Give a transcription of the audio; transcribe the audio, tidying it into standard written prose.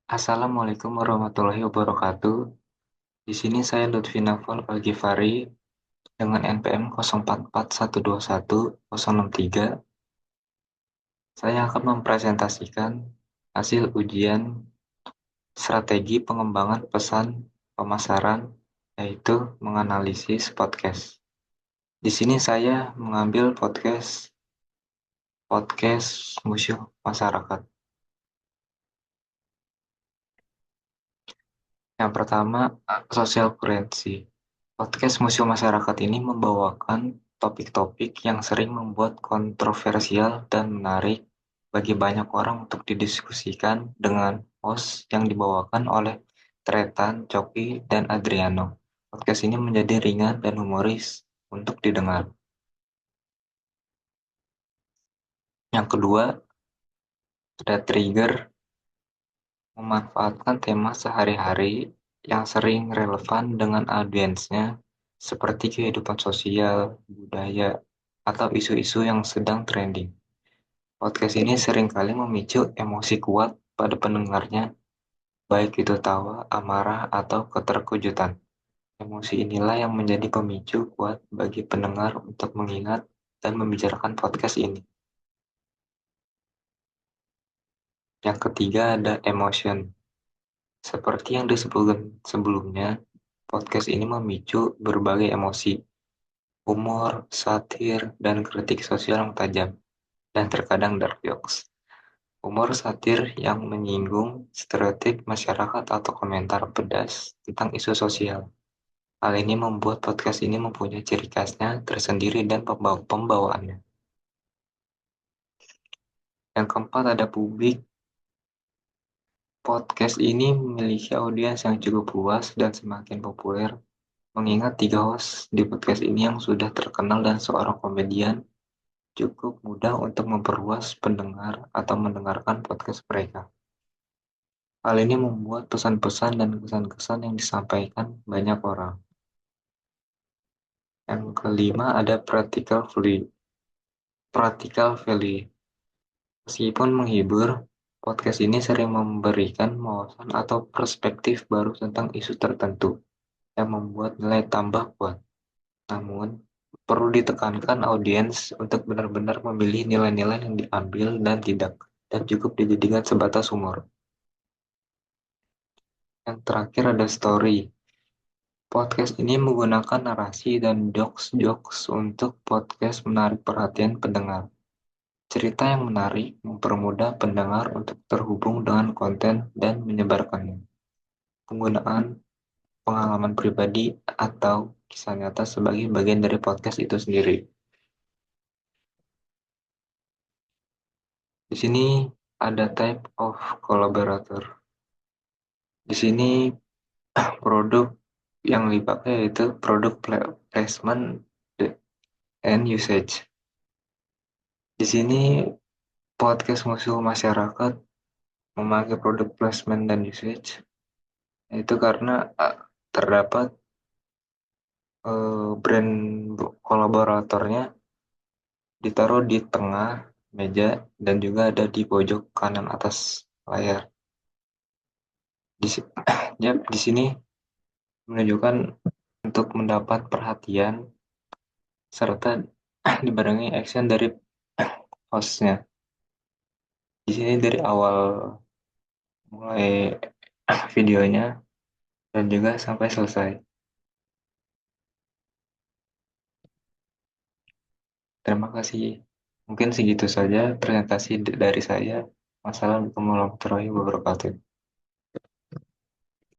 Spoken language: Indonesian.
Assalamualaikum warahmatullahi wabarakatuh. Di sini saya Lutfi Naufal Al-Ghifari dengan NPM 044121 063. Saya akan mempresentasikan hasil ujian strategi pengembangan pesan pemasaran, yaitu menganalisis podcast. Di sini saya mengambil podcast Museum Masyarakat. Yang pertama, sosial kurensi. Podcast Museum Masyarakat ini membawakan topik-topik yang sering membuat kontroversial dan menarik bagi banyak orang untuk didiskusikan dengan host yang dibawakan oleh Tretan, Coki, dan Adriano. Podcast ini menjadi ringan dan humoris untuk didengar. Yang kedua, ada trigger memanfaatkan tema sehari-hari yang sering relevan dengan audiensnya seperti kehidupan sosial, budaya, atau isu-isu yang sedang trending. Podcast ini seringkali memicu emosi kuat pada pendengarnya, baik itu tawa, amarah, atau keterkejutan. Emosi inilah yang menjadi pemicu kuat bagi pendengar untuk mengingat dan membicarakan podcast ini. Yang ketiga ada emotion. Seperti yang disebutkan sebelumnya, podcast ini memicu berbagai emosi, humor, satir, dan kritik sosial yang tajam, dan terkadang dark jokes. Humor satir yang menyinggung stereotip masyarakat atau komentar pedas tentang isu sosial. Hal ini membuat podcast ini mempunyai ciri khasnya tersendiri dan pembawaannya. Yang keempat ada publik. Podcast ini memiliki audiens yang cukup luas dan semakin populer, mengingat tiga host di podcast ini yang sudah terkenal dan seorang komedian, cukup mudah untuk memperluas pendengar atau mendengarkan podcast mereka. Hal ini membuat pesan-pesan dan kesan-kesan yang disampaikan banyak orang. Yang kelima ada practical value. Meskipun menghibur, podcast ini sering memberikan wawasan atau perspektif baru tentang isu tertentu yang membuat nilai tambah kuat. Namun, perlu ditekankan audiens untuk benar-benar memilih nilai-nilai yang diambil dan tidak, dan cukup dijadikan sebatas humor. Yang terakhir ada story. Podcast ini menggunakan narasi dan jokes-jokes untuk podcast menarik perhatian pendengar. Cerita yang menarik mempermudah pendengar untuk terhubung dengan konten dan menyebarkannya. Penggunaan pengalaman pribadi atau kisah nyata sebagai bagian dari podcast itu sendiri. Di sini ada type of collaborator. Di sini produk yang dipakai yaitu produk placement and usage. Di sini podcast musuh masyarakat memakai produk placement dan usage itu karena terdapat brand kolaboratornya ditaruh di tengah meja dan juga ada di pojok kanan atas layar. Di, ya, di sini menunjukkan untuk mendapat perhatian serta dibarengi action dari hostnya. Di sini dari awal mulai videonya dan juga sampai selesai. Terima kasih. Mungkin segitu saja presentasi dari saya. Wassalamualaikum warahmatullahi wabarakatuh.